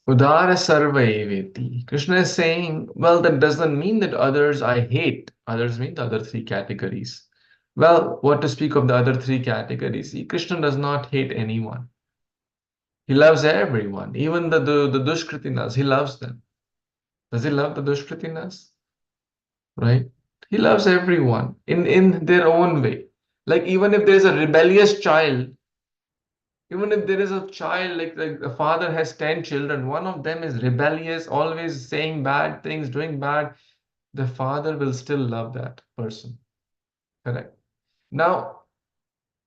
Udara sarva eveti. Krishna is saying, well, that doesn't mean that others I hate. Others mean the other three categories. Well, what to speak of the other three categories? See, Krishna does not hate anyone. He loves everyone, even the Dushkritinas, he loves them. Does he love the Dushkritinas? Right? He loves everyone in their own way. Like even if there's a rebellious child, even if there is a child, like a father has 10 children, one of them is rebellious, always saying bad things, doing bad, the father will still love that person. Correct. Now,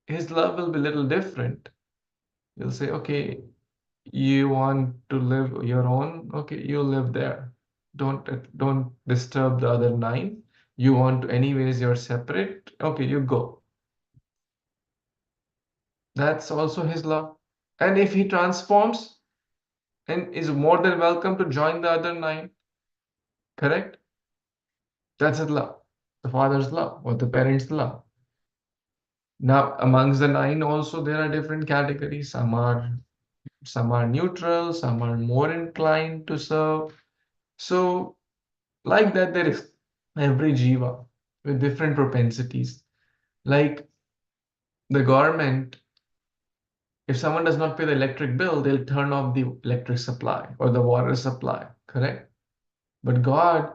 his love will be a little different. He'll say, okay, you want to live your own, okay, you live there. Don't disturb the other nine. You want to, anyways, you're separate, okay, you go. That's also his love. And if he transforms, and is more than welcome to join the other 9, correct? That's his love, the father's love or the parents' love. Now, amongst the 9 also there are different categories. Some are neutral, some are more inclined to serve. So, like that, there is every jiva with different propensities. Like the government, if someone does not pay the electric bill, they'll turn off the electric supply or the water supply, correct? But God,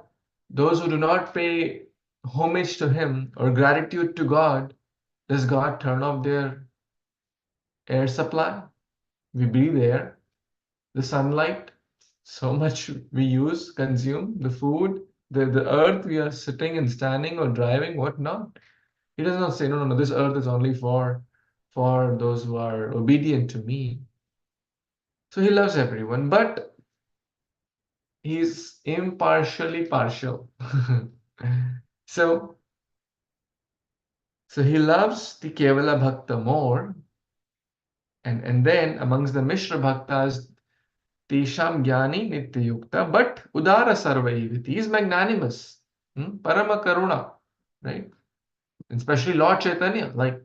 those who do not pay homage to Him or gratitude to God, does God turn off their air supply? We breathe air, the sunlight, so much we use, consume, the food, the earth we are sitting and standing or driving, whatnot. He does not say, no, no, no, this earth is only for those who are obedient to me. So he loves everyone, but he's impartially partial. So, so he loves the Kevala Bhakta more, and then amongst the Mishra Bhaktas, Tesham Jnani Nityayukta, but Udara Sarvaiviti, he is magnanimous, Parama Karuna, right? And especially Lord Chaitanya, like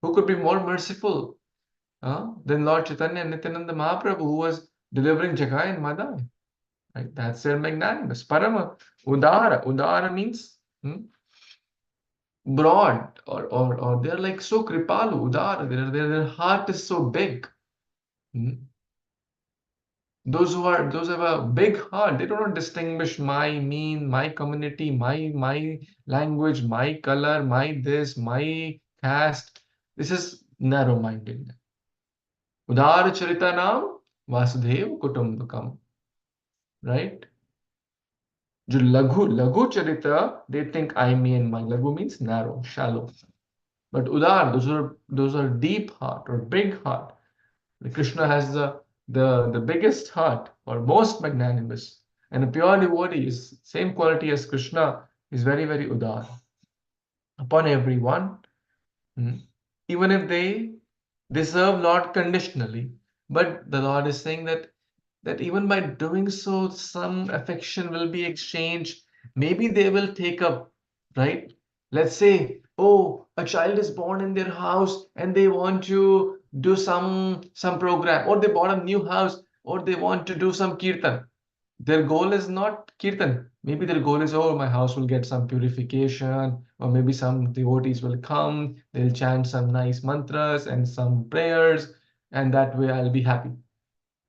who could be more merciful than Lord Chaitanya and Nityananda Mahaprabhu, who was delivering Jagai and Madai, right? That's their magnanimous. Parama Udara. Udara means broad, or they're like so kripalu, udara. Their heart is so big. Those who have a big heart, they don't distinguish my mean, my community, my language, my color, my this, my caste. This is narrow-minded. Udara charita naam Vasudev Kutumbakam. Right? जो लघु charita, they think I, me, and my. Laghu means narrow, shallow. But udar, those are deep heart or big heart. Krishna has the biggest heart or most magnanimous. And a pure devotee is same quality as Krishna, is very, very udar upon everyone, even if they serve Lord conditionally. But the Lord is saying that even by doing so, some affection will be exchanged. Maybe they will take up, right? Let's say, oh, a child is born in their house and they want to do some program, or they bought a new house, or they want to do some kirtan. Their goal is not kirtan. Maybe their goal is, oh, my house will get some purification, or maybe some devotees will come, they'll chant some nice mantras and some prayers, and that way I'll be happy.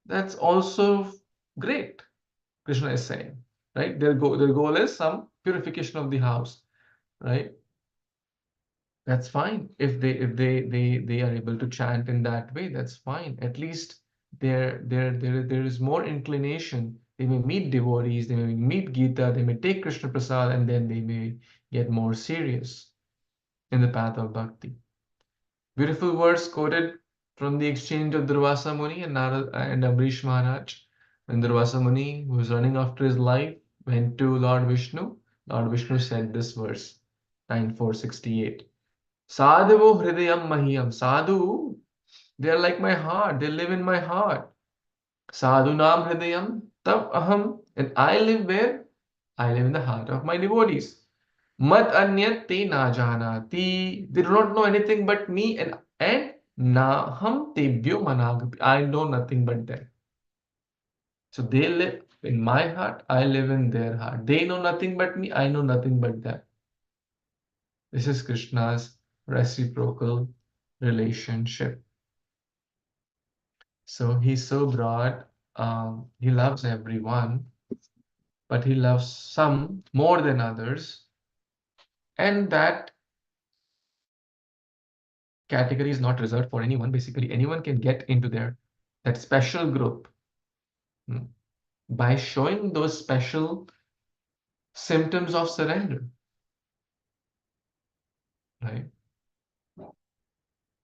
That's also great, Krishna is saying, right? Their goal is some purification of the house, right? That's fine. If they are able to chant in that way, that's fine. At least there is more inclination. They may meet devotees, they may meet Gita, they may take Krishna Prasad, and then they may get more serious in the path of bhakti. Beautiful words quoted from the exchange of Durvasa Muni and Narad and Amrish Maharaj. When Durvasa Muni, who was running after his life, went to Lord Vishnu said this verse, 9.468. Sadhu hridayam mahiyam. Sadhu, they are like my heart. They live in my heart. Sadhu nam hridayam tab aham. And I live where? I live in the heart of my devotees. Mat anyat te na janati. They do not know anything but me, and naham tebhyo managapi. I know nothing but them. So they live in my heart, I live in their heart. They know nothing but me, I know nothing but them. This is Krishna's reciprocal relationship. So he's so broad. He loves everyone, but he loves some more than others. And that category is not reserved for anyone. Basically, anyone can get into that special group by showing those special symptoms of surrender. Right?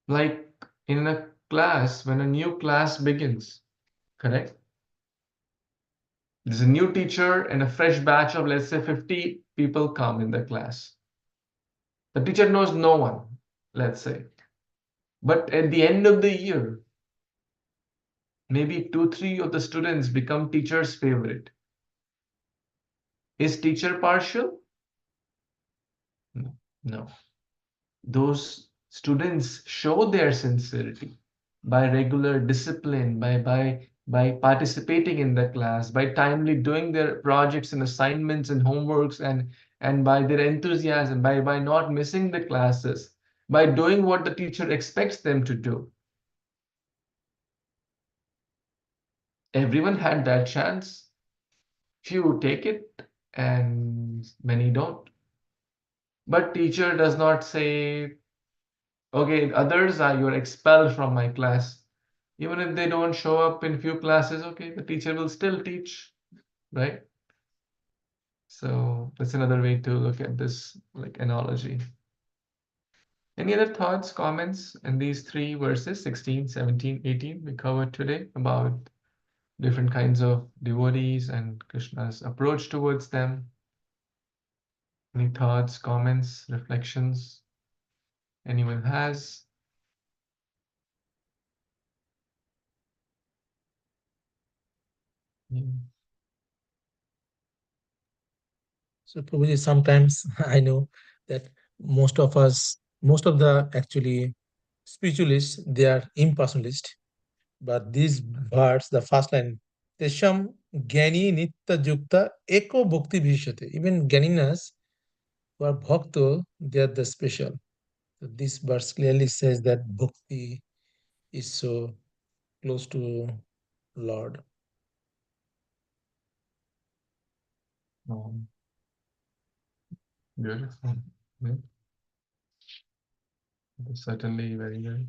Like in a class, when a new class begins, correct? There's a new teacher and a fresh batch of, let's say, 50 people come in the class. The teacher knows no one, let's say. But at the end of the year, maybe 2-3 of the students become teacher's favorite. Is teacher partial? No. No. Those students show their sincerity by regular discipline, by participating in the class, by timely doing their projects and assignments and homeworks, and by their enthusiasm, by not missing the classes, by doing what the teacher expects them to do. Everyone had that chance. Few take it and many don't. But teacher does not say, okay, others are you're expelled from my class. Even if they don't show up in few classes, okay, the teacher will still teach, right? So that's another way to look at this like analogy. Any other thoughts, comments in these three verses, 16, 17, 18 we covered today about different kinds of devotees and Krishna's approach towards them? Any thoughts, comments, reflections anyone has? Yeah. So Prabhuji, sometimes I know that most of the actually spiritualists, they are impersonalist. But these words, the first line, Tesham Gyani Nitya Yukta Eko Bhakti Vishyate. Even Gyaninas who are Bhakto, they are the special. So this verse clearly says that Bhakti is so close to Lord. Beautiful. Yeah. Certainly very good.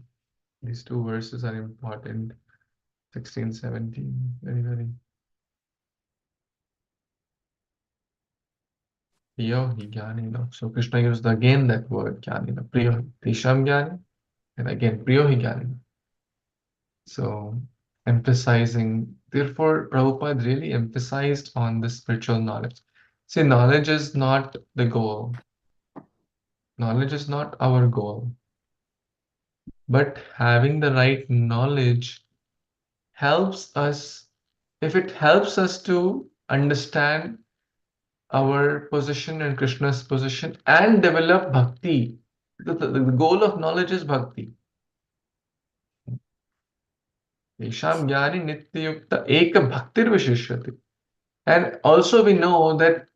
These two verses are important. 16, 17, very, very. Priyo hi jnanena. So Krishna used again that word jnanena. Priyo tesham jnani, and again priyo hi jnanena. So emphasizing, therefore Prabhupada really emphasized on the spiritual knowledge. See, knowledge is not the goal. Knowledge is not our goal. But having the right knowledge helps us, if it helps us to understand our position and Krishna's position and develop bhakti. The goal of knowledge is bhakti. Yesham jnani nityayukta eka bhaktir vishishyati. And also we know that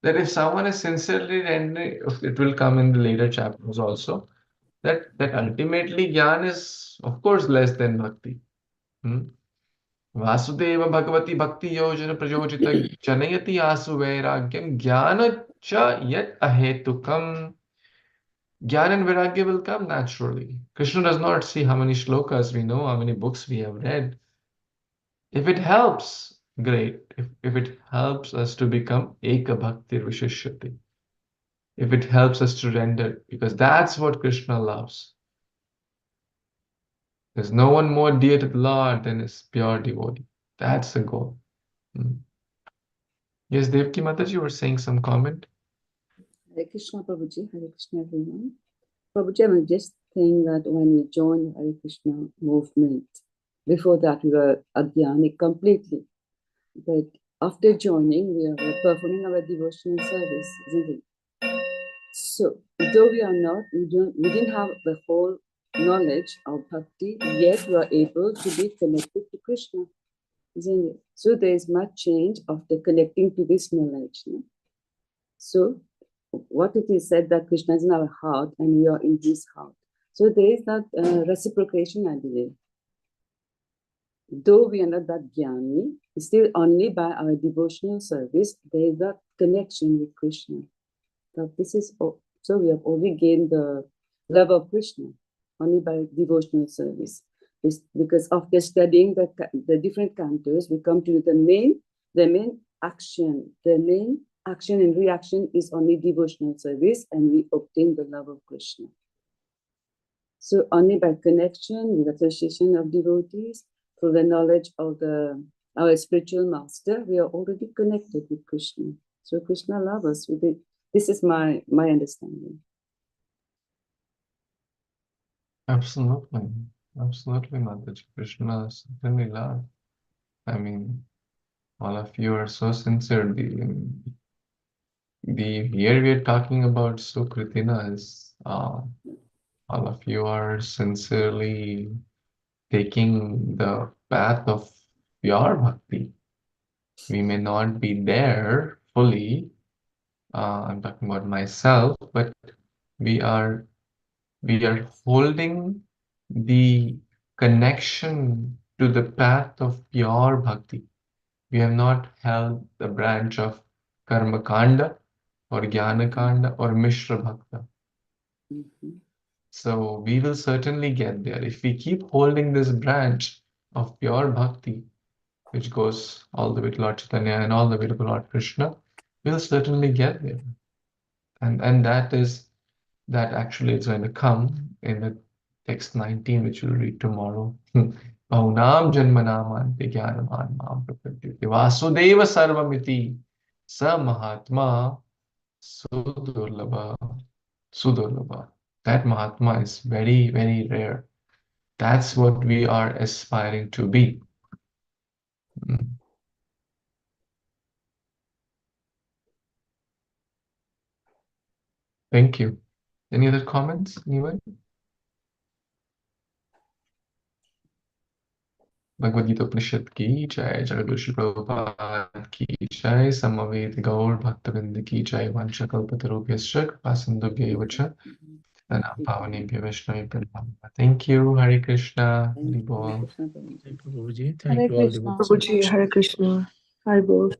if someone is sincerely rendering, it will come in the later chapters also, that ultimately jnana is of course less than bhakti. Vasudeva Bhagavati Bhakti Yojana Prajojita Janayati Asu Vairagyam Jnana Cha Yat Ahetukam. Jnana and Vairagya will come naturally. Krishna does not see how many shlokas we know, how many books we have read. If it helps, great. If it helps us to become Eka Bhakti Vishishyati. If it helps us to render, because that's what Krishna loves. There's no one more dear to the Lord than his pure devotee. That's the goal. Yes, Devki Mataji, you were saying some comment? Hare Krishna, Prabhuji. Hare Krishna, everyone. Prabhuji, I was just saying that when we joined Hare Krishna movement, before that we were Adhyanic completely. But after joining, we are performing our devotional service, isn't it? So, though we are not, we didn't have the whole knowledge of bhakti, yet we are able to be connected to Krishna, isn't it? So there is much change after connecting to this knowledge. No? So, what it is said that Krishna is in our heart and we are in his heart. So there is that reciprocation, I believe. Though we are not that jnani, still only by our devotional service, there is that connection with Krishna. That this is so we have only gained the love of Krishna only by devotional service. Because after studying the different cantos, we come to the main action. The main action and reaction is only devotional service, and we obtain the love of Krishna. So only by connection with association of devotees, through the knowledge of our spiritual master, we are already connected with Krishna. So Krishna loves us with it. This is my understanding. Absolutely. Absolutely, Mataji. Krishna is certainly love. I mean, all of you are so sincere. The here we are talking about Sukritina is all of you are sincerely taking the path of pure bhakti. We may not be there fully. I'm talking about myself, but we are holding the connection to the path of pure bhakti. We have not held the branch of karma kanda or jnana kanda or mishra bhakta. Mhm. So we will certainly get there if we keep holding this branch of pure bhakti, which goes all the way to Lord Chaitanya and all the way to Lord Krishna. We'll certainly get there, and that actually is going to come in the text 19, which we'll read tomorrow. Bahunam janmanamante jnanaman mam prapadyate vasudeva sarvamiti sa mahatma sudurlabha sudurlabha. That mahatma is very, very rare. That's what we are aspiring to be. Mm. Thank you. Any other comments? Anyone? Bhagavad Gita Upanishad की जय, जगद्गुरु श्री प्रभुपाद की जय, समवेत गौर भक्तवृंद की जय, वंशकल्पतरुभ्यश्च कृपासिन्धुभ्यैव च पतितानां पावनेभ्यो वैष्णवेभ्यो नमः. Thank you. Hare Krishna. Thank Hari you, Hare Bol. Krishna Prabhuji. Thank you, Prabhuji. Thank Hare you, all the Krishna. devotees. Prabhuji, Hare Krishna. Hare Bol.